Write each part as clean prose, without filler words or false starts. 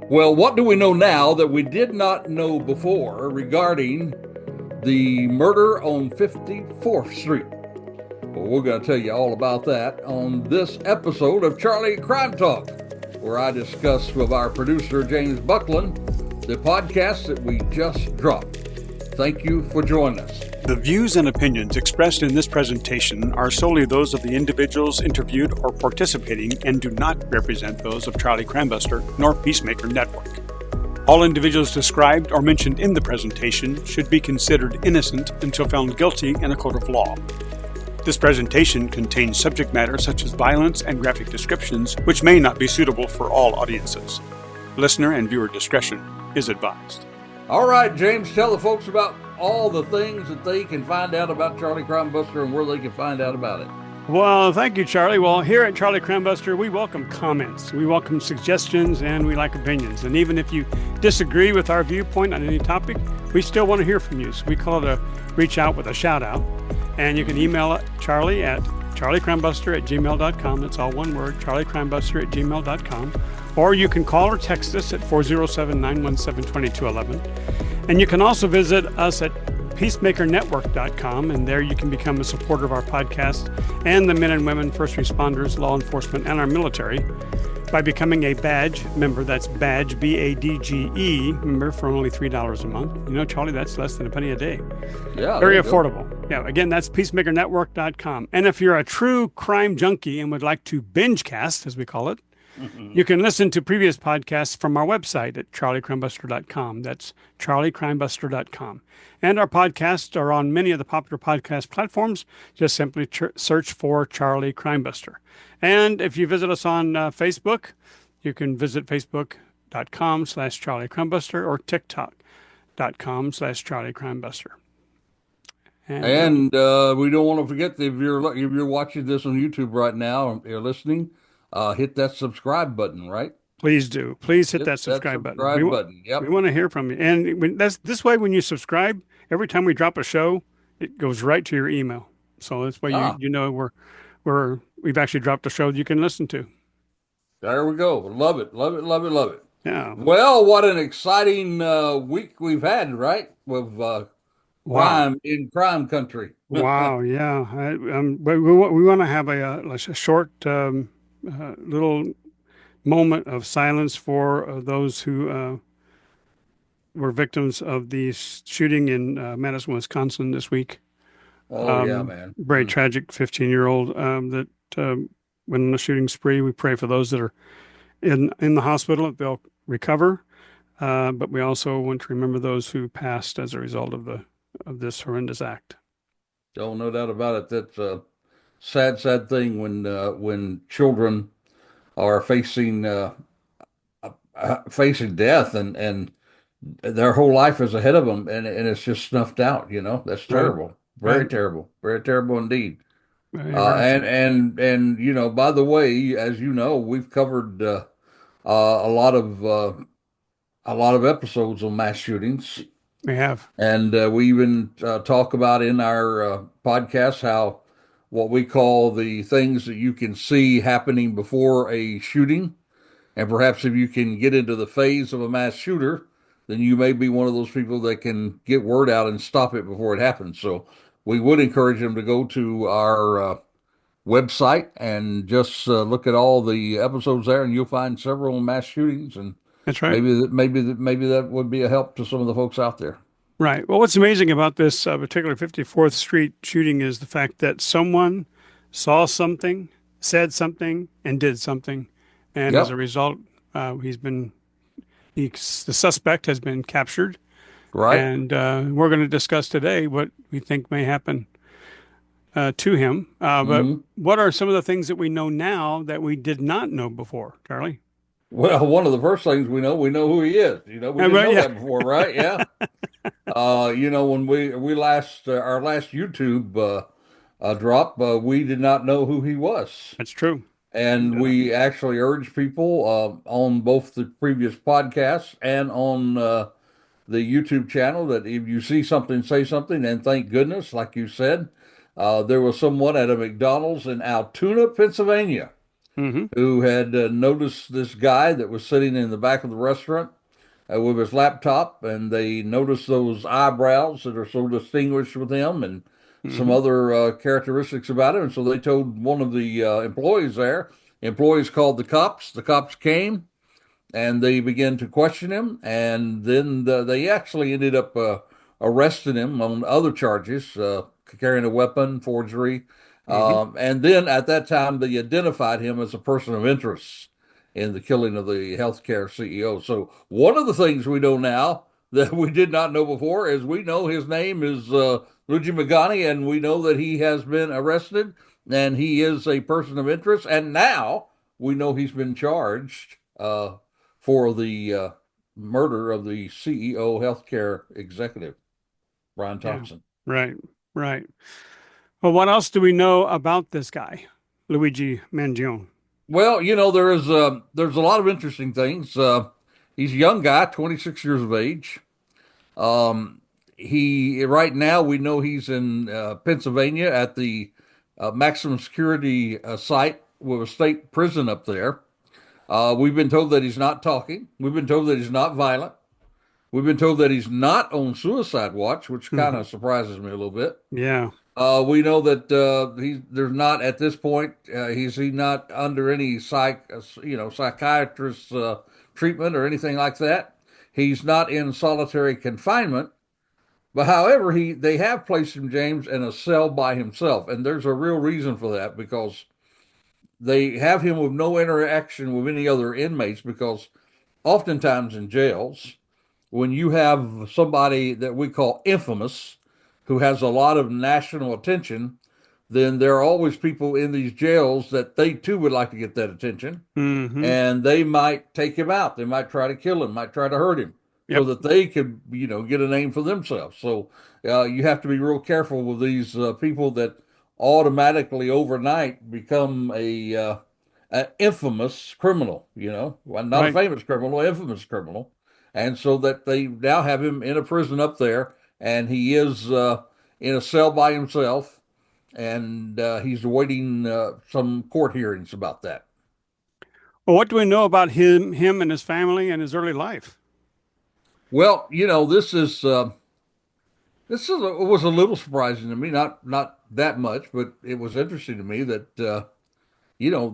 Well, what do we know now that we did not know before regarding the murder on 54th Street? Well, we're going to tell you all about that on this episode of Charlie Crime Talk, where I discuss with our producer, James Buckland, the podcast that we just dropped. Thank you for joining us. The views and opinions expressed in this presentation are solely those of the individuals interviewed or participating and do not represent those of Charlie Crimebuster nor Peacemaker Network. All individuals described or mentioned in the presentation should be considered innocent until found guilty in a court of law. This presentation contains subject matter such as violence and graphic descriptions, which may not be suitable for all audiences. Listener and viewer discretion is advised. All right, James, tell the folks about all the things that they can find out about Charlie Crimebuster and where they can find out about it. Well, thank you, Charlie. Well, here at Charlie Crimebuster, we welcome comments, we welcome suggestions, and we like opinions. And even if you disagree with our viewpoint on any topic, we still want to hear from you. So we call it a reach out with a shout out. And you can email Charlie at charliecrimebuster@gmail.com. That's all one word, charliecrimebuster@gmail.com. Or you can call or text us at 407-917-2211. And you can also visit us at peacemakernetwork.com, and there you can become a supporter of our podcast and the men and women, first responders, law enforcement, and our military by becoming a badge member. That's badge, B-A-D-G-E, member for only $3 a month. You know, Charlie, that's less than a penny a day. Yeah, very affordable. Yeah, again, that's peacemakernetwork.com. And if you're a true crime junkie and would like to binge-cast, as we call it, you can listen to previous podcasts from our website at charliecrimebuster.com. That's charliecrimebuster.com. And our podcasts are on many of the popular podcast platforms. Just simply search for Charlie Crimebuster. And if you visit us on Facebook, you can visit facebook.com/charliecrimebuster or tiktok.com/charliecrimebuster. And we don't want to forget that if you're watching this on YouTube right now, or you're listening, hit that subscribe button, right? Please do. Please hit that subscribe button. Yep. We want to hear from you. And this way, when you subscribe, every time we drop a show, it goes right to your email. So that's why you know we've actually dropped a show that you can listen to. There we go. Love it. Love it. Love it. Love it. Yeah. Well, what an exciting week we've had, right? With crime in crime country. Wow. Yeah. But we want to have a short little moment of silence for those who were victims of the shooting in Madison, Wisconsin this week. Oh, yeah, man. Very tragic 15-year-old that went on a shooting spree. We pray for those that are in the hospital that they'll recover. But we also want to remember those who passed as a result of this horrendous act. Oh, no doubt about it. That's a sad, sad thing when children are facing death and their whole life is ahead of them, and it's just snuffed out. You know, that's terrible. Very terrible. Very terrible indeed. And you know, by the way, as you know, we've covered a lot of episodes on mass shootings. We have, and we even talk about in our podcast how what we call the things that you can see happening before a shooting, and perhaps if you can get into the phase of a mass shooter, then you may be one of those people that can get word out and stop it before it happens. So we would encourage them to go to our website and just look at all the episodes there, and you'll find several mass shootings. And that's right. Maybe that would be a help to some of the folks out there. Right. Well, what's amazing about this particular 54th Street shooting is the fact that someone saw something, said something, and did something, and as a result, the suspect has been captured. Right. And we're going to discuss today what we think may happen to him. But what are some of the things that we know now that we did not know before, Charlie? Well, one of the first things we know who he is. You know, we didn't know that before, right? Yeah. You know, when we our last YouTube drop, we did not know who he was. That's true. And we actually urge people on both the previous podcasts and on the YouTube channel that if you see something, say something. And thank goodness, like you said, there was someone at a McDonald's in Altoona, Pennsylvania, Hmm. who had noticed this guy that was sitting in the back of the restaurant with his laptop, and they noticed those eyebrows that are so distinguished with him and some Hmm. other characteristics about him. And so they told one of the employees there. Employees called the cops. The cops came and they began to question him, and then they actually ended up arresting him on other charges, carrying a weapon, forgery, Hmm. and then at that time they identified him as a person of interest in the killing of the healthcare CEO. So one of the things we know now that we did not know before is we know his name is Luigi Mangione, and we know that he has been arrested and he is a person of interest, and now we know he's been charged for the murder of the CEO healthcare executive, Brian Yeah. Thompson. Right. Right. Well, what else do we know about this guy, Luigi Mangione? Well, there's a lot of interesting things. He's a young guy, 26 years of age. Um, he right now we know he's in Pennsylvania at the maximum security site with a state prison up there. We've been told that he's not talking. We've been told that he's not violent. We've been told that he's not on suicide watch, which kind Hmm. of surprises me a little bit. Yeah. We know that there's not at this point. He not under any psychiatrist treatment or anything like that. He's not in solitary confinement. But however, they have placed him, James, in a cell by himself, and there's a real reason for that because they have him with no interaction with any other inmates because oftentimes in jails when you have somebody that we call infamous who has a lot of national attention, then there are always people in these jails that they too would like to get that attention. Hmm. And they might take him out. They might try to kill him, might try to hurt him so Yep. that they could, get a name for themselves. So you have to be real careful with these people that automatically overnight become an infamous criminal, well, not a Right. famous criminal, an infamous criminal. And so that they now have him in a prison up there, and he is in a cell by himself, and he's awaiting some court hearings about that. Well, what do we know about him and his family and his early life? Well, it was a little surprising to me, not that much, but it was interesting to me that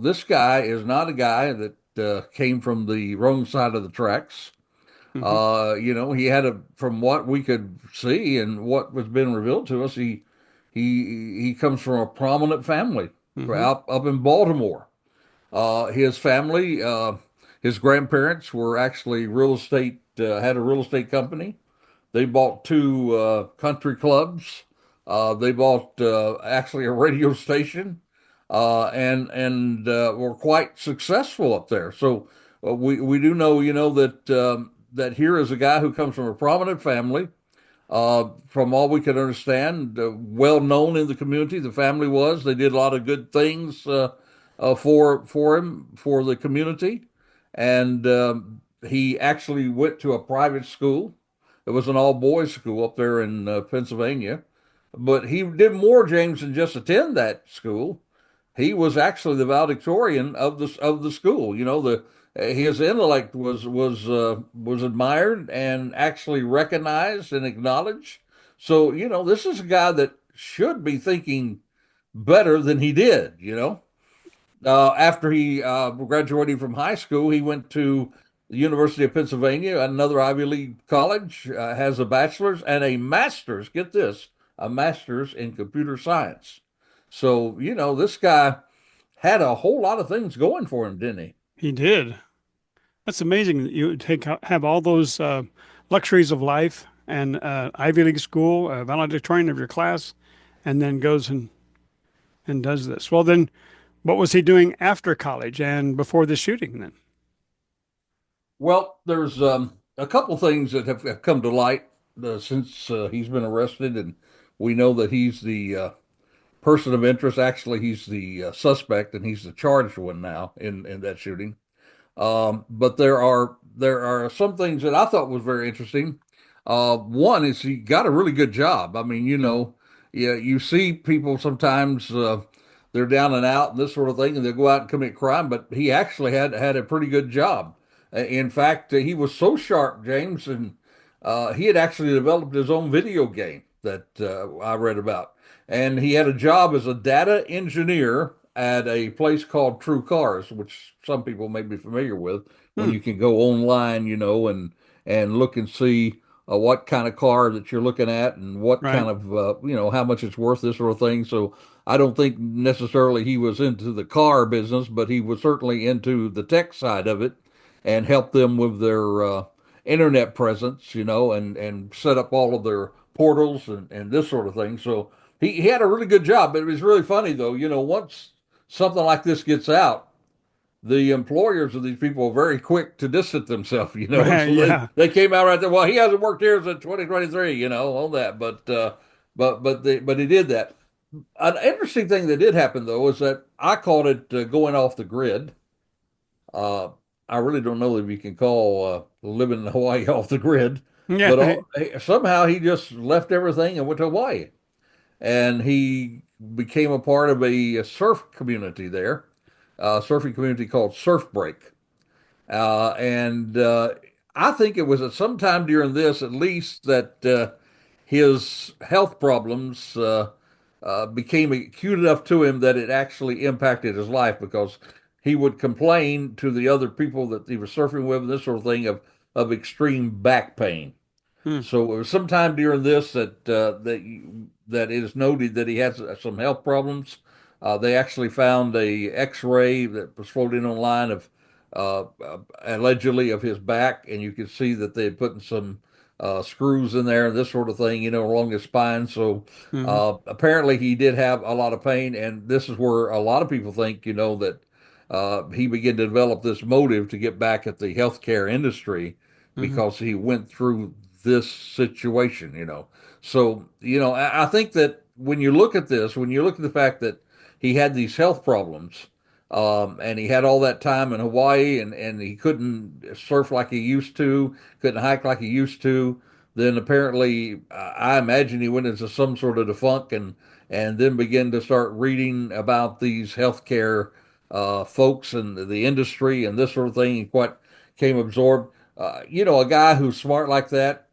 this guy is not a guy that came from the wrong side of the tracks. Hmm. He had from what we could see and what was being revealed to us, he comes from a prominent family Hmm. up in Baltimore. His family, his grandparents were actually real estate, had a real estate company. They bought two country clubs. They bought actually a radio station, and were quite successful up there. So we do know, that here is a guy who comes from a prominent family. From all we could understand, well known in the community. The family was. They did a lot of good things for him for the community, and he actually went to a private school. It was an all boys school up there in Pennsylvania, but he did more, James, than just attend that school. He was actually the valedictorian of the school. The his intellect was admired and actually recognized and acknowledged. So this is a guy that should be thinking better than he did. After he graduated from high school, he went to the University of Pennsylvania, another Ivy League college, has a bachelor's and a master's. Get this, a master's in computer science. So, this guy had a whole lot of things going for him, didn't he? He did. That's amazing that you have all those luxuries of life and Ivy League school, valedictorian of your class, and then goes and does this. Well, then, what was he doing after college and before the shooting then? Well, there's a couple things that have come to light since he's been arrested, and we know that he's the person of interest. Actually, he's the suspect, and he's the charged one now in that shooting. But there are some things that I thought was very interesting. One is he got a really good job. I mean, yeah, you see people sometimes they're down and out and this sort of thing, and they'll go out and commit crime. But he actually had a pretty good job. In fact, he was so sharp, James, and he had actually developed his own video game that I read about, and he had a job as a data engineer at a place called True Cars, which some people may be familiar with, when Hmm. you can go online, and look and see what kind of car that you're looking at and what Right. kind of how much it's worth, this sort of thing. So I don't think necessarily he was into the car business, but he was certainly into the tech side of it and helped them with their internet presence, and set up all of their portals and this sort of thing. So he had a really good job. But it was really funny though, once something like this gets out, the employers of these people are very quick to distance themselves, and Right. so they, Yeah. they came out right there. Well, he hasn't worked here since 2023, on that, but he did that. An interesting thing that did happen though is that I called it going off the grid. Uh, I really don't know if you can call living in Hawaii off the grid, Yeah. but somehow he just left everything and went to Hawaii, and he became a part of a surf community there, a surfing community called Surf Break. And I think it was at some time during this, at least, that his health problems became acute enough to him that it actually impacted his life because he would complain to the other people that he was surfing with, and this sort of thing, of extreme back pain. Hmm. So it was sometime during this that it is noted that he had some health problems. They actually found a X-ray that was floating online of allegedly of his back, and you could see that they had put some screws in there and this sort of thing, along his spine. So Hmm. apparently he did have a lot of pain, and this is where a lot of people think, that he began to develop this motive to get back at the healthcare industry Hmm. because he went through this situation. So, I think that when you look at this, when you look at the fact that he had these health problems, and he had all that time in Hawaii, and he couldn't surf like he used to, couldn't hike like he used to, then apparently, I imagine he went into some sort of defunk and then began to start reading about these healthcare folks and the industry and this sort of thing, and quite came absorbed. A guy who's smart like that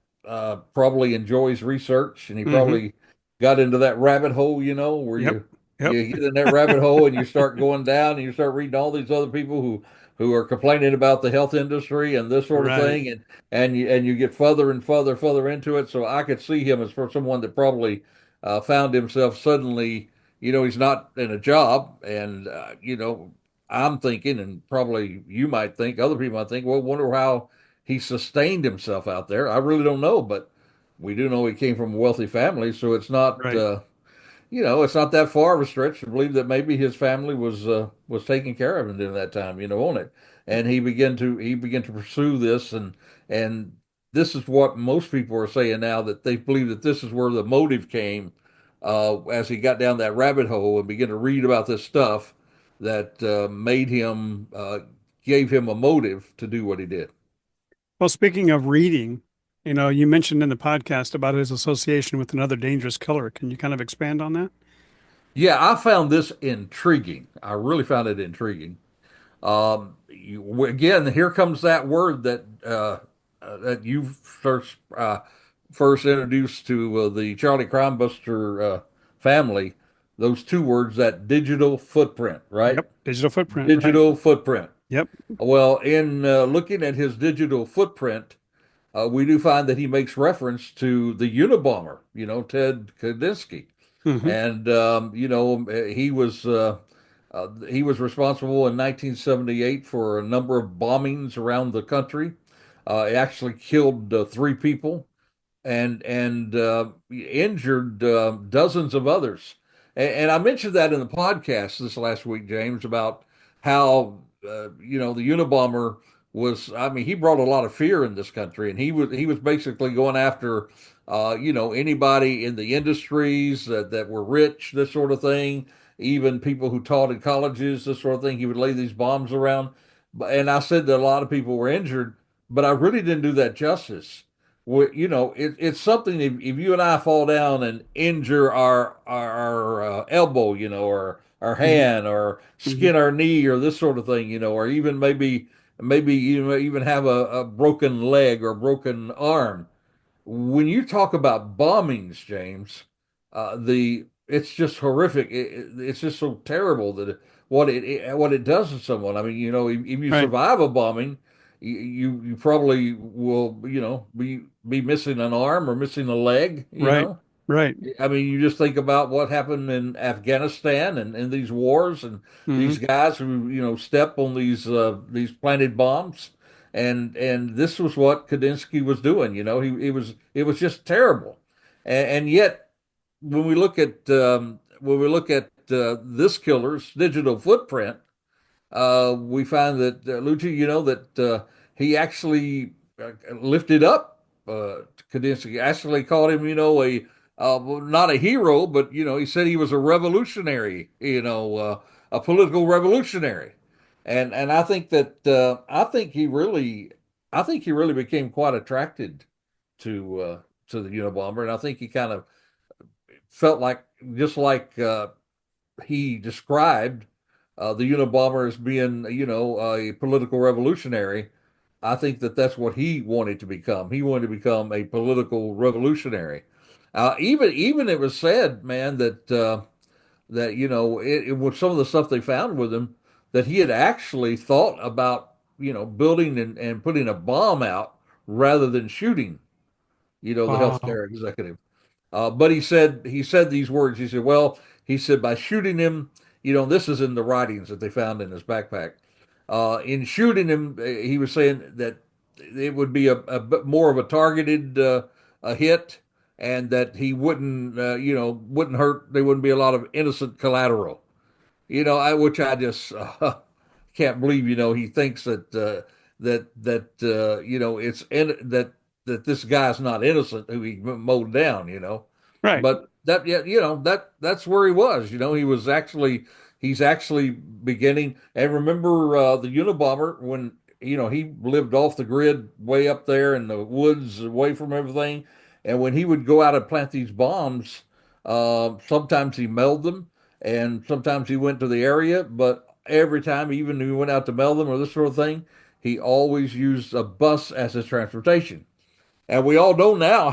probably enjoys research, and he Hmm. probably got into that rabbit hole, where Yep. you Yep. you get in that rabbit hole and you start going down and you start reading all these other people who are complaining about the health industry and this sort of Right. thing, and you get further and further into it. So I could see him as for someone that probably found himself suddenly, he's not in a job, and I'm thinking, and probably you might think, other people might think, well, wonder how he sustained himself out there. I really don't know, but we do know he came from a wealthy family, so Right. it's not that far of a stretch to believe that maybe his family was taking care of him during that time, on it. And he began to pursue this, and this is what most people are saying now, that they believe that this is where the motive came, as he got down that rabbit hole and began to read about this stuff that gave him a motive to do what he did. Well, speaking of reading, you mentioned in the podcast about his association with another dangerous killer. Can you kind of expand on that? Yeah, I found this intriguing. I really found it intriguing. Again, here comes that word that you first introduced to the Charlie Crimebuster family. Those two words, that digital footprint, right? Yep. Digital footprint. Right. Digital footprint. Yep. Well, in looking at his digital footprint, we do find that he makes reference to the Unabomber, Ted Kaczynski, Hmm. and he was responsible in 1978 for a number of bombings around the country. He actually killed three people and injured dozens of others. And I mentioned that in the podcast this last week, James, about how the Unabomber was. I mean, he brought a lot of fear in this country, and he was basically going after anybody in the industries that were rich, this sort of thing. Even people who taught in colleges, this sort of thing. He would lay these bombs around, and I said that a lot of people were injured, but I really didn't do that justice. It's something, if you and I fall down and injure our elbow, or our Hmm. hand or Hmm. skin our knee or this sort of thing, or even maybe even have a broken leg or broken arm. When you talk about bombings, James, the it's just horrific. It's just so terrible that what it does to someone. I mean, if you Right. survive a bombing, you probably will, be missing an arm or missing a leg. Right. Right. I mean, you just think about what happened in Afghanistan and in these wars, and these Hmm. guys who step on these planted bombs, and this was what Kadinsky was doing. It was just terrible, and yet when we look at this killer's digital footprint, we find that Luigi, that he actually lifted up Kandinsky, actually called him, well, not a hero, but he said he was a revolutionary, a political revolutionary, and I think that I think he really became quite attracted to the Unabomber, and I think he kind of felt like just like he described the Unabomber as being, a political revolutionary. I think that that's what he wanted to become. He wanted to become a political revolutionary. Even it was said, man, that with some of the stuff they found with him, that he had actually thought about building and putting a bomb out rather than shooting the Wow. healthcare executive. But he said these words. He said, "Well, he said by shooting him, this is in the writings that they found in his backpack. In shooting him, he was saying that it would be a bit more of a targeted a hit, and that he wouldn't hurt. There wouldn't be a lot of innocent collateral. Which I just can't believe. He thinks that it's that this guy's not innocent who he mowed down. Right. But that yeah, that's where he was. He's actually beginning. And remember the Unabomber when he lived off the grid way up there in the woods, away from everything. And when he would go out and plant these bombs, sometimes he mailed them, and sometimes he went to the area. But every time, even if he went out to mail them or this sort of thing, he always used a bus as his transportation. And we all know now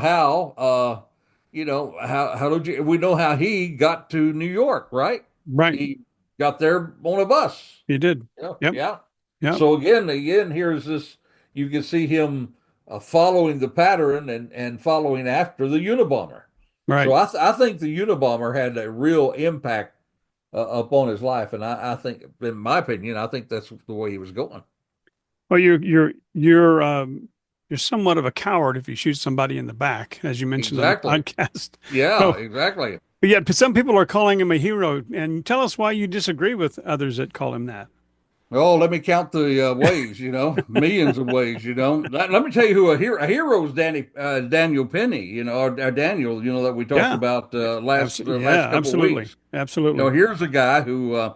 we know how he got to New York, right? Right. He got there on a bus. You did. Yeah, Yep. yeah. Yep. So again, here's this. You can see him following the pattern and following after the Unabomber. So Right. I think the Unabomber had a real impact upon his life, and I think, in my opinion, I think that's the way he was going. Well, you're somewhat of a coward if you shoot somebody in the back, as you mentioned on the Exactly. podcast. Yeah, So, exactly. but yet some people are calling him a hero. And tell us why you disagree with others that call him that. Oh, let me count the ways, millions of ways, let me tell you who a hero is Daniel Penny, or Daniel, that we talked Yeah. about last Yeah, couple of absolutely. weeks. Absolutely. Here's a guy who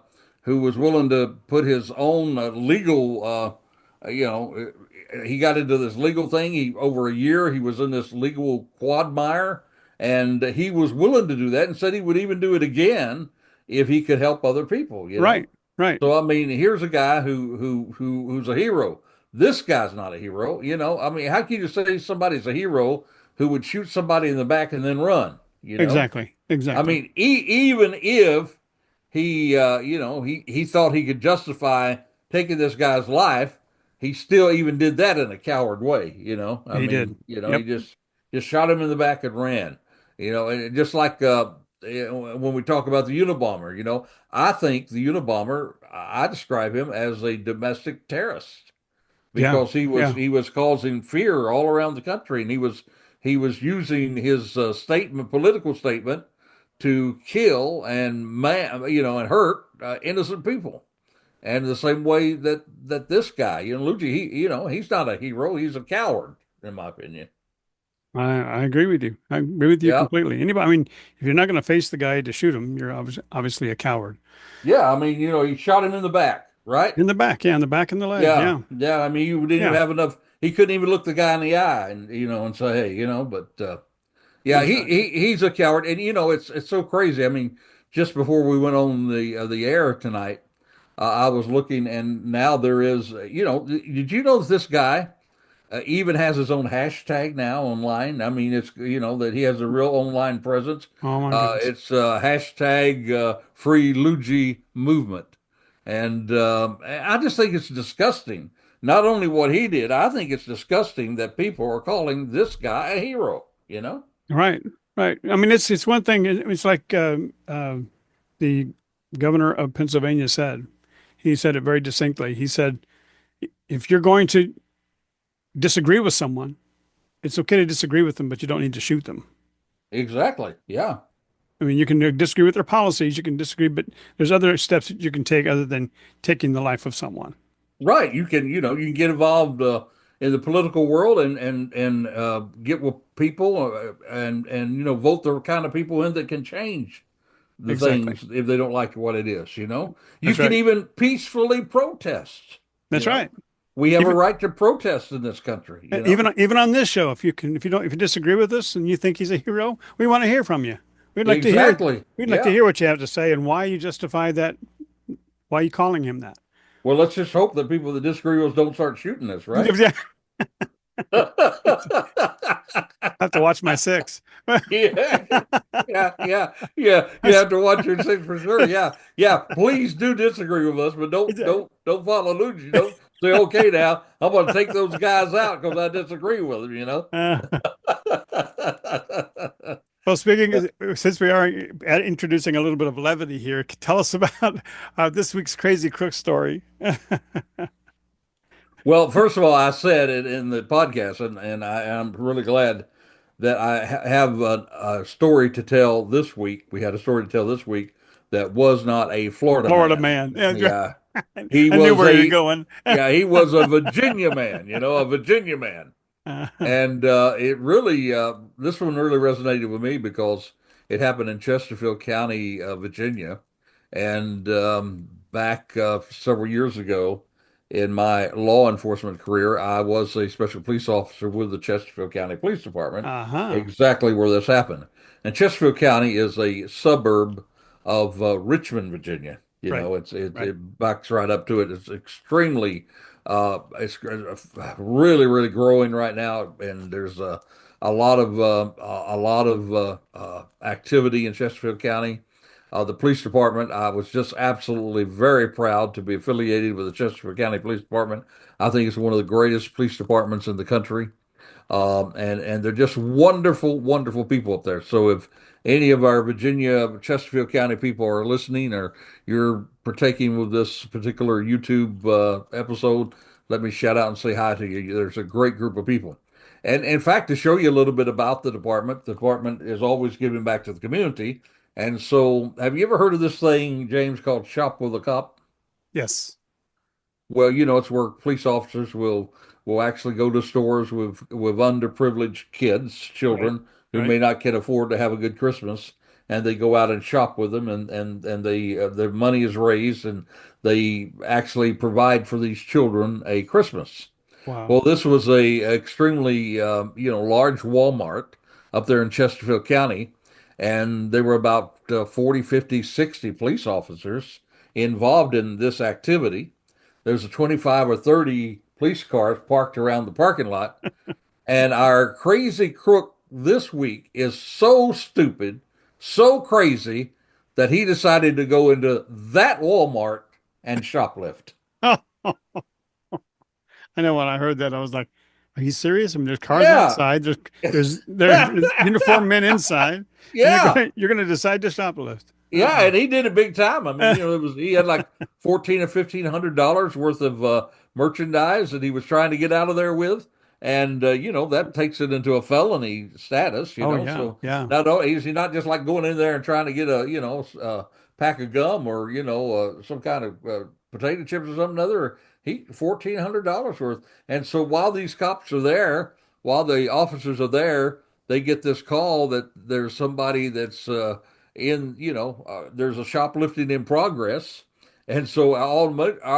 was willing to put his own legal, he got into this legal thing. He over a year he was in this legal quagmire, and he was willing to do that, and said he would even do it again if he could help other people. Right. Right. So I mean, here's a guy who's a hero. This guy's not a hero. I mean, how can you say somebody's a hero who would shoot somebody in the back and then run? Exactly. I Exactly. mean, even if he thought he could justify taking this guy's life, he still even did that in a coward way. I He did. mean, he Yep. just shot him in the back and ran. And just like when we talk about the Unabomber, I think the Unabomber, I describe him as a domestic terrorist Yeah. because he was Yeah. he was causing fear all around the country, and he was using his political statement, to kill and hurt innocent people. And the same way that this guy, Luigi, he's not a hero; he's a coward, in my opinion. I agree with you. I agree with you Yeah, completely. Anybody, I mean, if you're not going to face the guy to shoot him, you're obviously a coward. yeah. I mean, he shot him in the back, right? In the back, yeah, in the back and the leg, Yeah, yeah, yeah. I mean, you didn't even yeah, have enough. He couldn't even look the guy in the eye and say, hey. But yeah, exactly. he's a coward, and it's so crazy. I mean, just before we went on the air tonight, I was looking, and now there is, did you know that this guy even has his own hashtag now online? I mean, it's, that he has a real online presence. Oh my goodness. It's hashtag free Luigi movement. And I just think it's disgusting. Not only what he did, I think it's disgusting that people are calling this guy a hero, you know? Right, right. I mean, it's one thing. It's like the governor of Pennsylvania said. He said it very distinctly. He said, if you're going to disagree with someone, it's okay to disagree with them, but you don't need to shoot them. Exactly. Yeah. I mean, you can disagree with their policies, you can disagree, but there's other steps that you can take other than taking the life of someone. Right. You can get involved in the political world and get with people and vote the kind of people in that can change the Exactly. things if they don't like what it is, you know. You That's can right. even peacefully protest, you That's know. right. We have a Even right to protest in this country, you know. even on this show, if you disagree with us and you think he's a hero, we want to hear from you. We'd like to hear Exactly. we'd like to Yeah. hear what you have to say and why you justify that. Why are you calling him that? Well, let's just hope that people that disagree with us don't start shooting us, right? Yeah, I have to watch my six. Yeah, yeah. You have to watch your six for sure. Yeah, yeah. Please do disagree with us, but don't follow Luigi. Don't say, okay, now I'm going to take those guys out because I disagree with them. You know. Well, since we are introducing a little bit of levity here, tell us about this week's crazy crook story. Well, first of all, I said it in the podcast, and I'm really glad that I have a story to tell this week. We had a story to tell this week that was not a Florida Florida man. man. Yeah, Yeah, he I knew was where you're a going. yeah, he was a Virginia man. A Virginia man. Uh, And this one really resonated with me because it happened in Chesterfield County, Virginia. And back several years ago in my law enforcement career, I was a special police officer with the Chesterfield County Police Department, uh-huh. exactly where this happened. And Chesterfield County is a suburb of Richmond, Virginia. Right. Right. It backs right up to it. It's extremely it's really, really growing right now, and there's a lot of activity in Chesterfield County. The police department, I was just absolutely very proud to be affiliated with the Chesterfield County Police Department. I think it's one of the greatest police departments in the country. And they're just wonderful, wonderful people up there. So if any of our Virginia Chesterfield County people are listening, or you're partaking with this particular YouTube episode, let me shout out and say hi to you. There's a great group of people. And in fact, to show you a little bit about the department is always giving back to the community. And so, have you ever heard of this thing, James, called Shop with a Cop? Yes. Well, it's where police officers will actually go to stores with underprivileged kids, Right. children who Right. may not can afford to have a good Christmas, and they go out and shop with them, and they their money is raised, and they actually provide for these children a Christmas. Wow. Well, this was a extremely large Walmart up there in Chesterfield County, and there were about 40, 50, 60 police officers involved in this activity. There's a 25 or 30 police cars parked around the parking lot. And our crazy crook this week is so stupid, so crazy that he decided to go into that Walmart and shoplift. I know when I heard that, I was like, "Are you serious? I mean, there's cars Yeah. outside. There's uniformed men inside, and you're Yeah. gonna decide to shoplift." Yeah, and he did it big time. I mean, he had like 14 or $1,500 worth of merchandise that he was trying to get out of there with, and that takes it into a felony status. Oh yeah, So yeah. not only is he not just like going in there and trying to get a pack of gum or some kind of potato chips or something other. He $1,400 worth, and so while these cops are there, while the officers are there, they get this call that there's somebody that's there's a shoplifting in progress. And so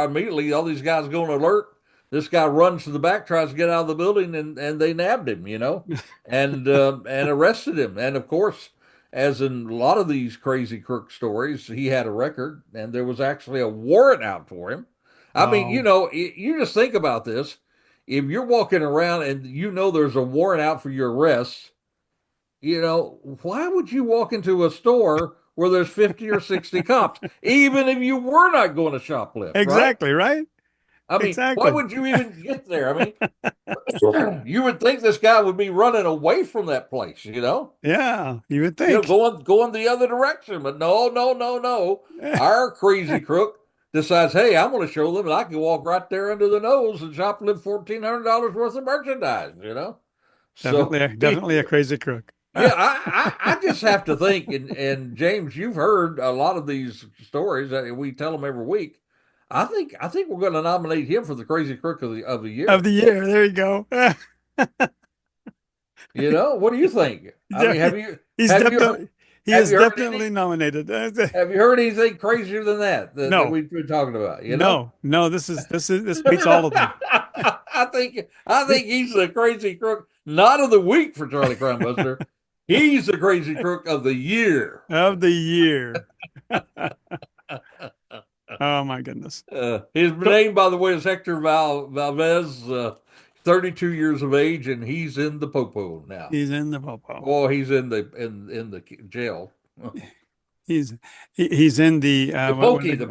immediately all these guys go on alert. This guy runs to the back, tries to get out of the building, and they nabbed him, and arrested him. And of course, as in a lot of these crazy crook stories, he had a record and there was actually a warrant out for him. I mean, Wow. you just think about this. If you're walking around and you know there's a warrant out for your arrest, why would you walk into a store where there's 50 or 60 cops, even if you were not going to shoplift, right? Exactly, right? I mean, why Exactly. would you even get there? I mean, you would think this guy would be running away from that place, Yeah, you would think. going the other direction. But no, no, no, no. Our crazy crook decides, hey, I'm going to show them that I can walk right there under the nose and shoplift $1,400 worth of merchandise. So Definitely a crazy crook. yeah, I just have to think, and James, you've heard a lot of these stories that we tell them every week. I think we're going to nominate him for the crazy crook of the Of year. the year. There you go. What do you think? I mean, have you He's have you heard, definitely he have is you heard definitely nominated. have you heard anything crazier than that No, we've been talking about? no. This beats all of them. I think he's the crazy crook, not of the week for Charlie Crimebuster. He's the crazy crook of the year. Of the year. Oh my goodness. His So name, by the way, is Hector Valdez, 32 years of age, and he's in the popo now. he's in the popo. Oh, he's in the jail. He's in the what they, The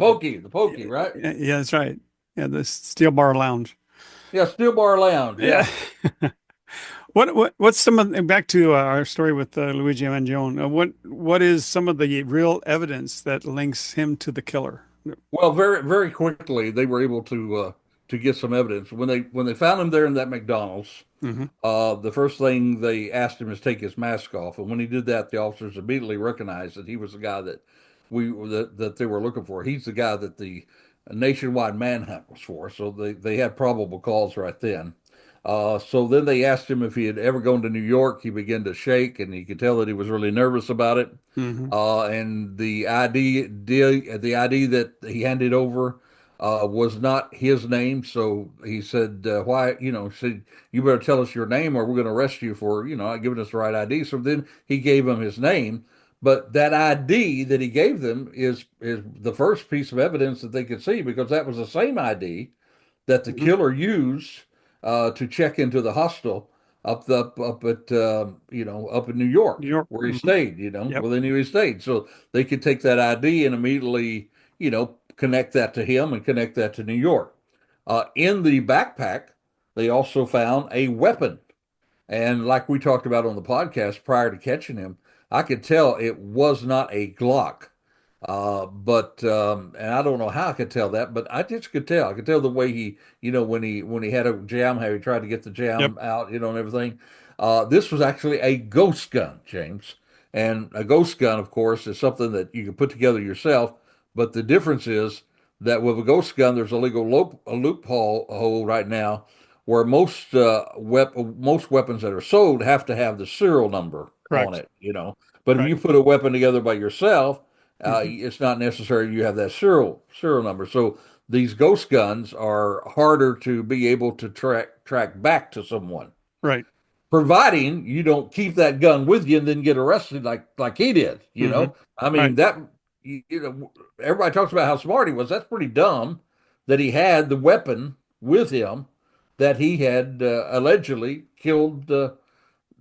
pokey, right? yeah, that's right. Yeah, the Steel Bar Lounge. Yeah, Steel Bar Lounge. Yeah. Yeah. What's some of back to our story with Luigi Mangione? What is some of the real evidence that links him to the killer? Well, very very quickly they were able to get some evidence when they found him there in that McDonald's. Hmm. The first thing they asked him is take his mask off, and when he did that, the officers immediately recognized that he was the guy that they were looking for. He's the guy that the nationwide manhunt was for. So they had probable cause right then. So then they asked him if he had ever gone to New York. He began to shake, and you could tell that he was really nervous about it. Hmm. And the ID that he handed over was not his name. So he said, "Why?" Said, "You better tell us your name, or we're going to arrest you for not giving us the right ID." So then he gave him his name. But that ID that he gave them is the first piece of evidence that they could see, because that was the same ID that the Hmm. killer used to check into the hostel up at up in New New York York. where he Hmm. stayed. Yep. Where they knew he stayed, so they could take that ID and immediately connect that to him and connect that to New York. In the backpack, they also found a weapon, and like we talked about on the podcast prior to catching him, I could tell it was not a Glock. But and I don't know how I could tell that, but I just could tell. I could tell the way he, when he had a jam, how he tried to get the Yep. jam out, and everything. This was actually a ghost gun, James. And a ghost gun, of course, is something that you can put together yourself. But the difference is that with a ghost gun, there's a legal a loophole hole right now where most weapons that are sold have to have the serial number on Correct. it. But if Right. you put a weapon together by yourself, Hmm. it's not necessary you have that serial number. So these ghost guns are harder to be able to track back to someone, Right. providing you don't keep that gun with you and then get arrested like he did. Hmm. I mean Right. that everybody talks about how smart he was. That's pretty dumb that he had the weapon with him that he had allegedly killed the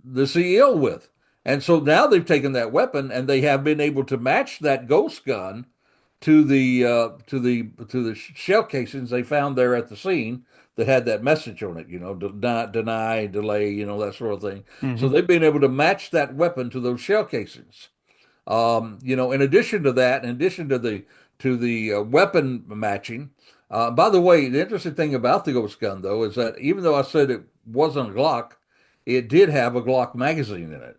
CEO with. And so now they've taken that weapon and they have been able to match that ghost gun to the shell casings they found there at the scene that had that message on it, deny, delay, that sort of thing. So Hmm. they've been able to match that weapon to those shell casings. In addition to that, in addition to the weapon matching, by the way, the interesting thing about the ghost gun though is that even though I said it wasn't a Glock, it did have a Glock magazine in it.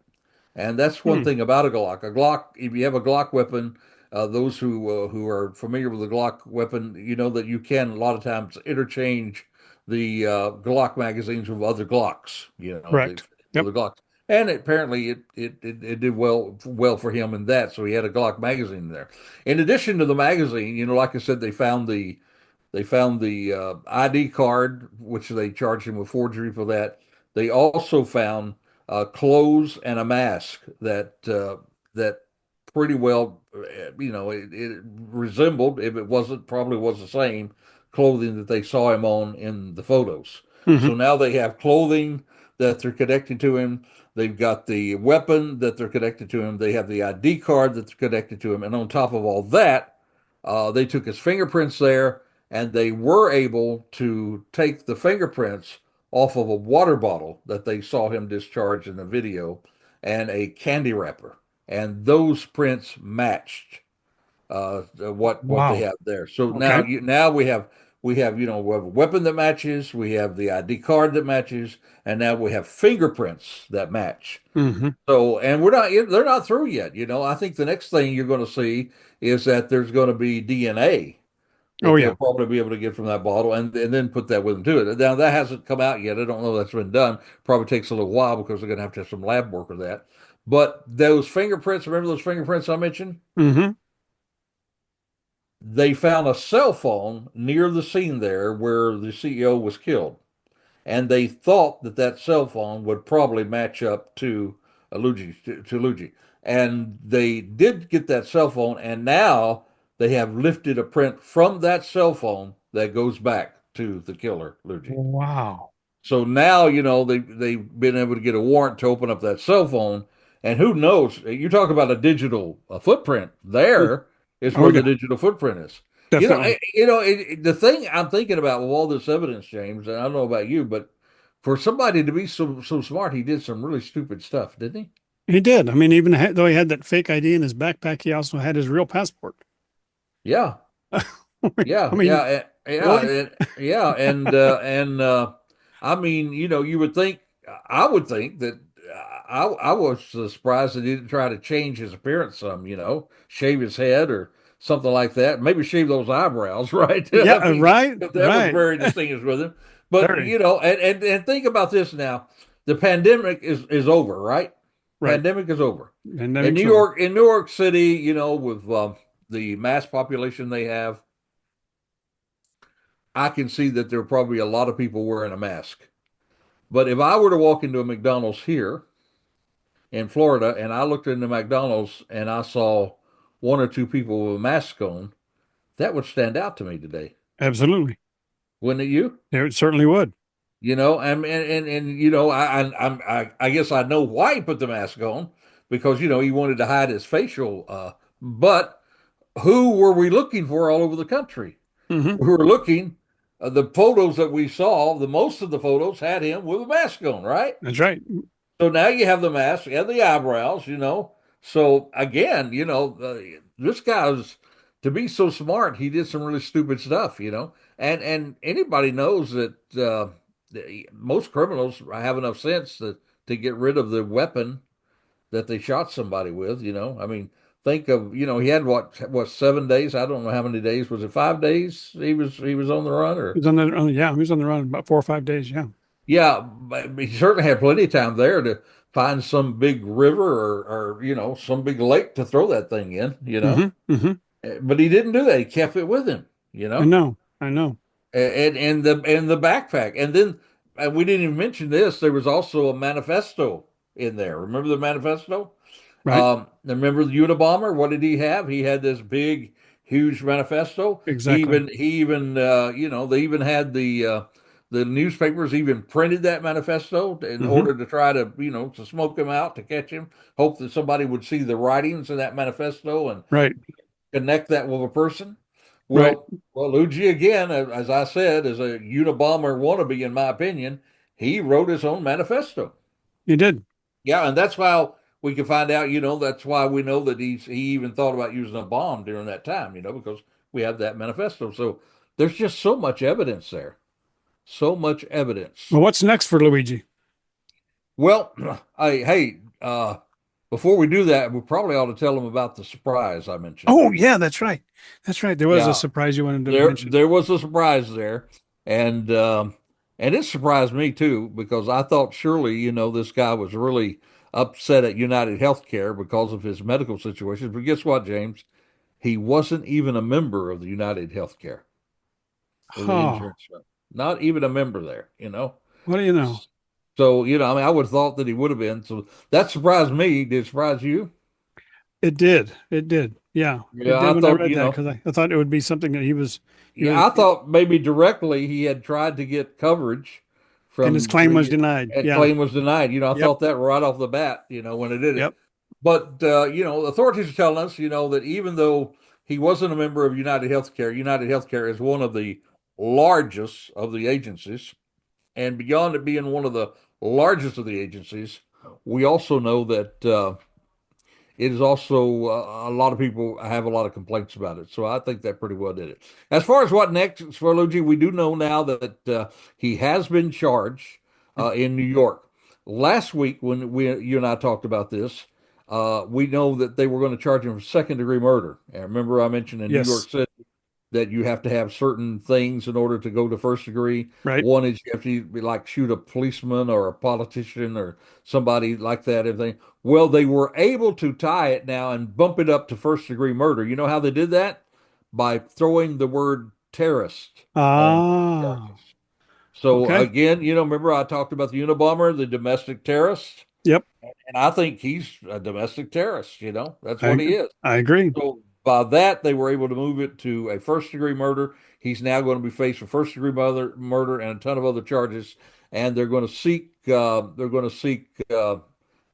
And that's one Hmm. thing about a Glock. A Glock, if you have a Glock weapon, those who are familiar with the Glock weapon, you know that you can a lot of times interchange the Glock magazines with other Glocks. Correct. The Yep. Glocks, and apparently it did well for him in that. So he had a Glock magazine there. In addition to the magazine, like I said, they found the ID card, which they charged him with forgery for that. They also found clothes and a mask that that pretty well, it resembled, if it wasn't, probably was the same clothing that they saw him on in the photos. So Hmm. now they have clothing that they're connecting to him. They've got the weapon that they're connected to him. They have the ID card that's connected to him. And on top of all that, they took his fingerprints there, and they were able to take the fingerprints off of a water bottle that they saw him discharge in the video and a candy wrapper. And those prints matched what they Wow. have there. So now Okay. now we have a weapon that matches, we have the ID card that matches, and now we have fingerprints that match. Hmm. So, and they're not through yet. I think the next thing you're going to see is that there's going to be DNA Oh that yeah. they'll probably be able to get from that bottle, and then put that with them to it. Now that hasn't come out yet. I don't know if that's been done. Probably takes a little while because they're going to have some lab work of that. But those fingerprints, remember those fingerprints I mentioned? Hmm. They found a cell phone near the scene there where the CEO was killed, and they thought that that cell phone would probably match up to Luigi. And they did get that cell phone, and now they have lifted a print from that cell phone that goes back to the killer, Luigi. Wow. So now, they've been able to get a warrant to open up that cell phone, and who knows? You talk about a digital footprint. There is Oh where the yeah. digital footprint is. Definitely. The thing I'm thinking about with all this evidence, James, and I don't know about you, but for somebody to be so smart, he did some really stupid stuff, didn't he? He did. I mean, even though he had that fake ID in his backpack, he also had his real passport. Yeah, I yeah, mean, yeah, yeah, really? yeah, I mean, you would think, I would think that I was surprised that he didn't try to change his appearance some, shave his head or something like that. Maybe shave those eyebrows, right? Yeah. I mean, Right. that was Right. very distinguished with him. But Very. and think about this now: the pandemic is over, right? Right. Pandemic is over. Pandemic's over. In New York City, with the mass population they have, I can see that there are probably a lot of people wearing a mask. But if I were to walk into a McDonald's here in Florida and I looked into McDonald's and I saw one or two people with a mask on, that would stand out to me today. Absolutely. Wouldn't it you? It certainly would. And I guess I know why he put the mask on, because he wanted to hide his facial but who were we looking for all over the country? Hmm. We were looking, the photos that we saw, the most of the photos had him with a mask on, right? That's right. So now you have the mask and the eyebrows. So again, this guy's, to be so smart, he did some really stupid stuff. And anybody knows that most criminals have enough sense to get rid of the weapon that they shot somebody with. I mean, think of, he had what 7 days? I don't know how many days. Was it 5 days he was on the run, He or was on the yeah, he was on the run about 4 or 5 days. Yeah. yeah, but he certainly had plenty of time there to find some big river or some big lake to throw that thing in. Hmm. Hmm. But he didn't do that. He kept it with him, I know. I know. and the backpack. And then we didn't even mention this. There was also a manifesto in there. Remember the manifesto? Right. Remember the Unabomber? What did he have? He had this big, huge manifesto. Exactly. They even had the newspapers even printed that manifesto in Hmm. order to try to smoke him out, to catch him. Hope that somebody would see the writings in that manifesto and Right. connect that with a person. Right. Well, Luigi, again, as I said, is a Unabomber wannabe, in my opinion. He wrote his own manifesto. He did. Yeah, and that's how we can find out. That's why we know that he even thought about using a bomb during that time. Because we have that manifesto. So there's just so much evidence there. So much evidence. Well, what's next for Luigi? Well, hey, before we do that, we probably ought to tell them about the surprise I mentioned. Oh, yeah, that's right. That's right. There was a Yeah, surprise you wanted to there mention. there was a surprise there, and it surprised me too, because I thought surely this guy was really upset at United Healthcare because of his medical situation. But guess what, James? He wasn't even a member of the United Healthcare, of the Oh, insurance company. Not even a member there. what do you know? So I mean, I would have thought that he would have been. So that surprised me. Did it surprise you? It did. It did. Yeah, it Yeah, did I when I thought, read that because I thought it would be something that he was, I thought maybe directly he had tried to get coverage and his from claim was the denied. and Yeah. claim was denied. I Yep. thought that right off the bat, when they did it. Yep. But authorities are telling us, that even though he wasn't a member of United Healthcare is one of the largest of the agencies, and beyond it being one of the largest of the agencies, we also know that it is also a lot of people have a lot of complaints about it. So I think that pretty well did it. As far as what next for Luigi, we do know now that he has been charged in New York. Last week, when you and I talked about this, we know that they were going to charge him for second-degree murder. And remember, I mentioned in New Yes. York City that you have to have certain things in order to go to first degree. Right. One is you have to be like shoot a policeman or a politician or somebody like that, everything. Well, they were able to tie it now and bump it up to first degree murder. You know how they did that? By throwing the word terrorist on Ah. charges. So Okay. again, remember I talked about the Unabomber, the domestic terrorist, Yep. and I think he's a domestic terrorist. That's I what he is. I agree. So by that, they were able to move it to a first degree murder. He's now going to be faced with first degree murder and a ton of other charges, and they're going to seek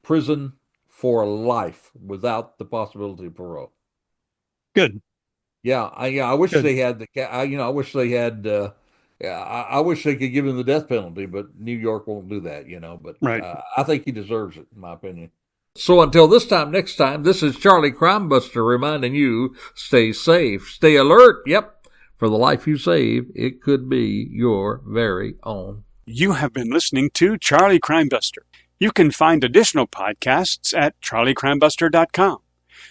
prison for life without the possibility of parole. Good. Yeah, I wish Good. they had I wish they had. Yeah, I wish they could give him the death penalty, but New York won't do that. But Right. I think he deserves it, in my opinion. So until next time, this is Charlie Crimebuster reminding you, stay safe, stay alert. Yep, for the life you save, it could be your very own. You have been listening to Charlie Crimebuster. You can find additional podcasts at charliecrimebuster.com.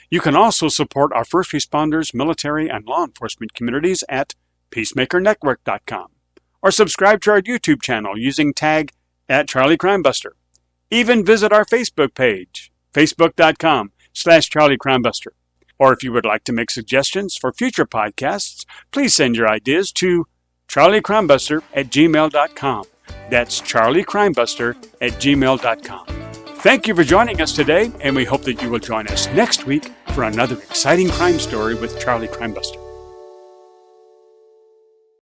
You can also support our first responders, military, and law enforcement communities at peacemakernetwork.com. Or subscribe to our YouTube channel using tag @CharlieCrimebuster. Even visit our Facebook page, facebook.com/CharlieCrimebuster. Or if you would like to make suggestions for future podcasts, please send your ideas to charliecrimebuster@gmail.com. That's charliecrimebuster@gmail.com. Thank you for joining us today, and we hope that you will join us next week for another exciting crime story with Charlie Crimebuster.